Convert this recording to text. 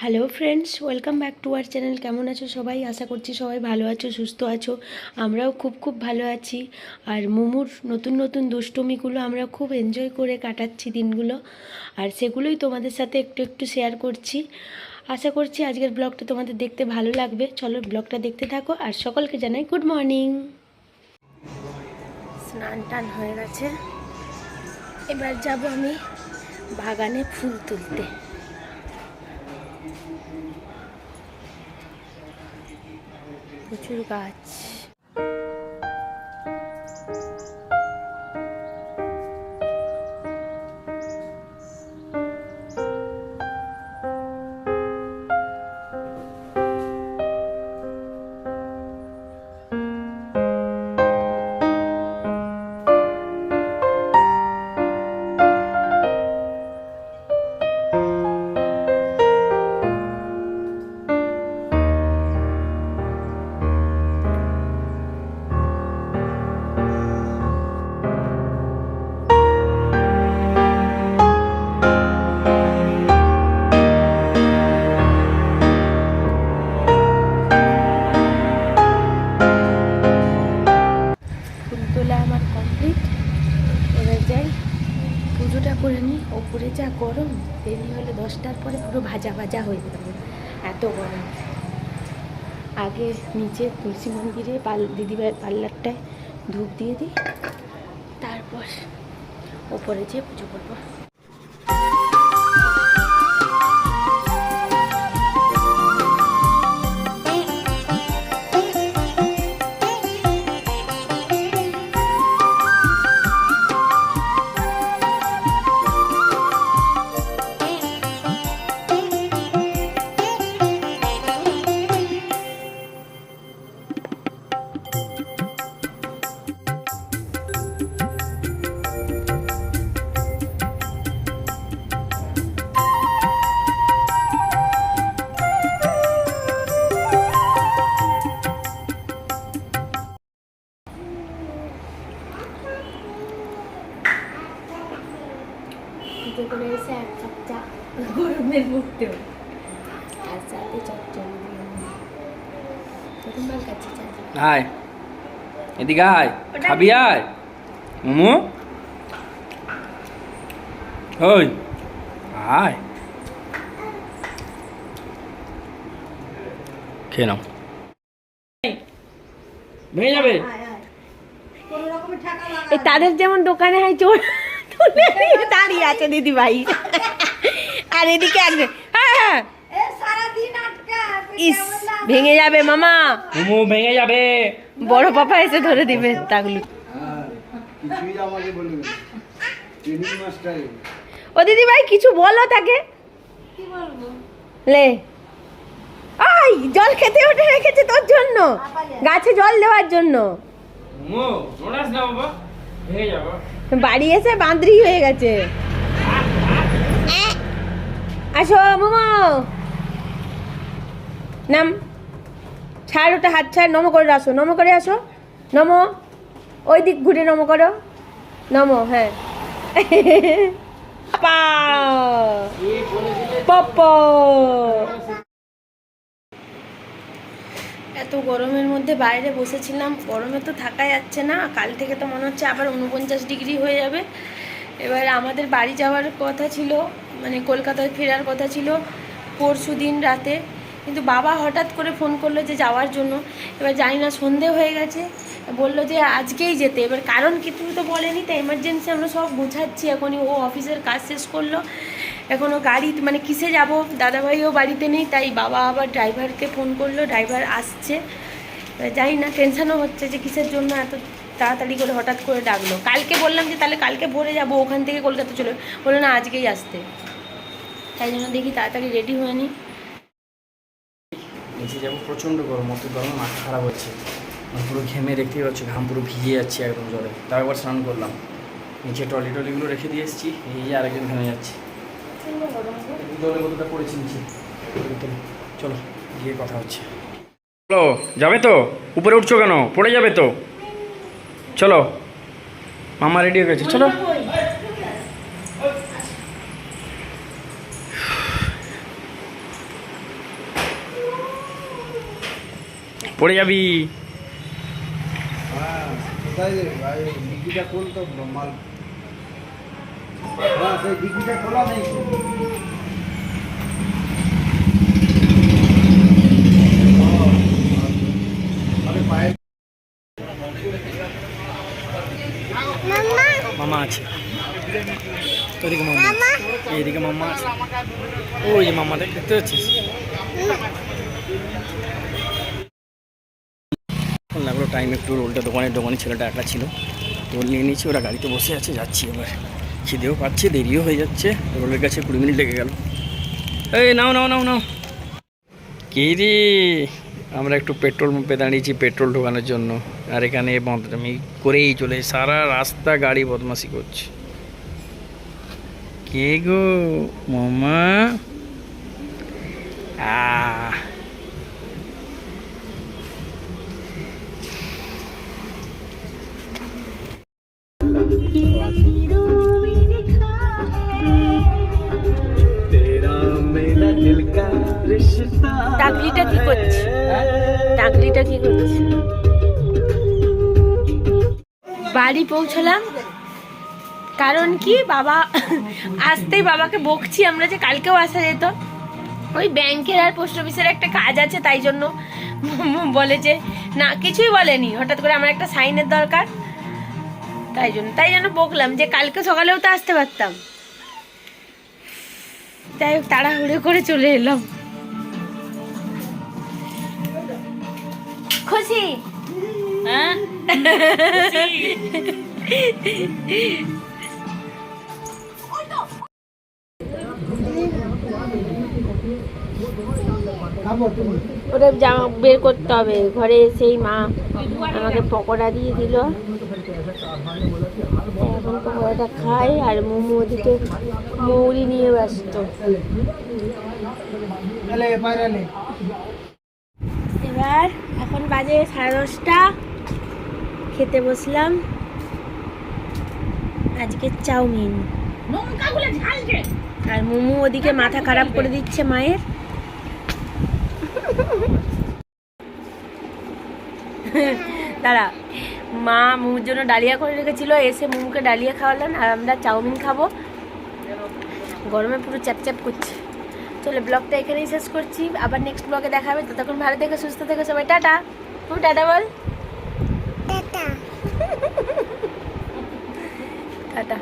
Hello friends, welcome back to our channel. কেমন আছো সবাই? আশা করছি সবাই ভালো আছো, সুস্থ আছো। আমরাও খুব ভালো আছি। আর মোমোর নতুন নতুন দুষ্টুমিগুলো আমরা খুব এনজয় করে কাটাচ্ছি দিনগুলো, আর সেগুলোই তোমাদের সাথে একটু একটু শেয়ার করছি। আশা করছি আজকের ব্লগটা তোমাদের দেখতে ভালো লাগবে। চলো ব্লগটা দেখতে থাকো, আর সকলকে জানাই গুড মর্নিং। স্নান টান হয়ে গেছে, এবার যাব আমি বাগানে ফুল তুলতে। প্রচুর গাছ। আমার কমপ্লিট, এবার যাই পুজোটা করে নিই। ওপরে যা গরম, দেরি হলে 10টার পরে পুরো ভাজা ভাজা হয়ে যাবে, এত গরম। আগে নিচে তুলসী মন্দিরে দিদিভাই পার্লারটায় ধূপ দিয়ে দিই, তারপর ওপরে যেয়ে পুজো করবো। পুজো করে এসে এক কাপ চা, গরমের মধ্যেও, আর সাথে চটচড়ি। প্রথমবার কাছে চা। আয় এদিকে আয়, খাবি আয় মোমো। ওই আয়, খেয়ে নাও, ভেঙে যাবে। তাদের যেমন দোকানে হয় চোর তুলে নিয়ে দাঁড়িয়ে আছে দিদি ভাই, আর এদিকে আসবে। হ্যাঁ ইস, ভেঙে যাবে মামা, মোমো ভেঙে যাবে। বড় পাপা এসে ধরে দিবে তাগুলো। ও দিদি ভাই কিছু বলো তাকে। লে আই, জল খেতে উঠে রেখেছে তোর জন্য, গাছে জল দেওয়ার জন্য। মোমো নোড়াস না বাবা, ভেঙে যাবে। বাড়ি এসে বাঁদরি হয়ে গেছে। আসো মোমো, নাম ছাড়, ওটা হাত ছাড়, নমো করে আসো, নমো করে আসো, নমো, ওই দিক ঘুরে নমো করো, নমো। হ্যাঁ এত গরমের মধ্যে বাইরে বসেছিলাম, গরমে তো থাকা যাচ্ছে না। কাল থেকে তো মনে হচ্ছে আবার 49 ডিগ্রি হয়ে যাবে। এবার আমাদের বাড়ি যাওয়ার কথা ছিল, মানে কলকাতায় ফেরার কথা ছিল পরশু দিন রাতে, কিন্তু বাবা হঠাৎ করে ফোন করলো যে যাওয়ার জন্য। এবার জানি না, সন্ধে হয়ে গেছে, বললো যে আজকেই যেতে। এবার কারণ কিছু তো বলেনি, তাই এমার্জেন্সি আমরা সব বোঝাচ্ছি এখনই। ও অফিসের কাজ শেষ করলো, এখনও গাড়ি মানে কিসে যাব, দাদাভাইও বাড়িতে নেই, তাই বাবা আবার ড্রাইভারকে ফোন করলো, ড্রাইভার আসছে। জানি না, টেনশানও হচ্ছে যে কিসের জন্য এত তাড়াতাড়ি করে হঠাৎ করে ডাকলো। কালকে বললাম যে তাহলে কালকে ভোরে যাব, ওখান থেকে কলকাতা চলে, বললো না আজকেই আসতে। তাই জন্য দেখি তাড়াতাড়ি রেডি হয়ে নিই। নিচে যাবো, প্রচণ্ড গরম, অত গরমে মাথা খারাপ হচ্ছে, পুরো ঘেমে দেখতেই পাচ্ছি, ঘাম পুরো ভিজে যাচ্ছে একদম জলে। তাও একবার স্নান করলাম, নিচে টলিগুলো রেখে দিয়ে এসেছি, এই যে আরেকদিন ঘেমে যাচ্ছে। জলের বোতলটা পড়েছি নিচে, চলো গিয়ে কথা হচ্ছে। চলো, যাবে তো? উপরে উঠছো কেন? পড়ে যাবে তো। চলো, মামা রেডি হয়ে গেছে, চলো। পড়ে যাবি। হ্যাঁ কোথায় রে ভাই ডিগিটা খোল তো মাল। হ্যাঁ সেই ডিগিটা খোলা নেই। আরে পায়ে মামা আছে, ওইদিকে মামা আছে, এইদিকে মামা আছে, ওই যে মামা দেখতে পাচ্ছিস। লাগলো টাইম একটু, রোলটা দোকানে ছেলেটা একা ছিল, রোল নিয়ে নিয়েছি, ওরা গাড়িতে বসে আছে, যাচ্ছি এবার। খিদেও পাচ্ছে, দেরিও হয়ে যাচ্ছে, রোলের কাছে 20 মিনিট লেগে গেল। এই নাও নাও নাও নাও। কে রে, আমরা একটু পেট্রোল পাম্পে দাঁড়িয়েছি পেট্রোল ঢোকানোর জন্য, আর এখানে বদনামি করেই চলে, সারা রাস্তা গাড়ি বদমাশি করছে। কে গো মামা? টাকলিটা কি করছে? টাকলিটা কি করছে? বাড়ি পৌঁছলাম, কারণ কি বাবা আসতেই বাবাকে বকছি আমরা যে কালকেও আসা যেত, ওই ব্যাংকের আর পোস্ট অফিসের একটা কাজ আছে, তাই জন্য বলে যে না, কিছুই বলেনি, হঠাৎ করে আমার একটা সাইনের দরকার, তাই জন্য বকলাম যে কালকে সকালেও তো আসতে পারতাম। তাই তাড়াহুড়ো করে চলে এলাম। খুশি? হ্যাঁ ওটা জামা বের করতে হবে। ঘরে এসেই মা আমাকে পকোড়া দিয়ে দিল, এখন পকোড়াটা খাই, আর মোমো ওদিকে মৌরি নিয়ে ব্যস্ত। এবার এখন বাজে 10:30, খেতে বসলাম। আজকে চাউমিন আর মোমো ওদিকে মাথা খারাপ করে দিচ্ছে মায়ের। দাঁড়া, মা মোমোর জন্য ডালিয়া করে রেখেছিল, এসে মোমোকে ডালিয়া খাওয়ালেন, আর আমরা চাউমিন খাবো। গরমে পুরো চ্যাপচ্যাপ করছে। চলো ব্লগটা এখানেই শেষ করছি, আবার নেক্সট ব্লগে দেখা হবে। ততক্ষণ ভালো থেকো, সুস্থ থেকো সবাই। টাটা। তুই টাটা বল। টাটা। টাটা।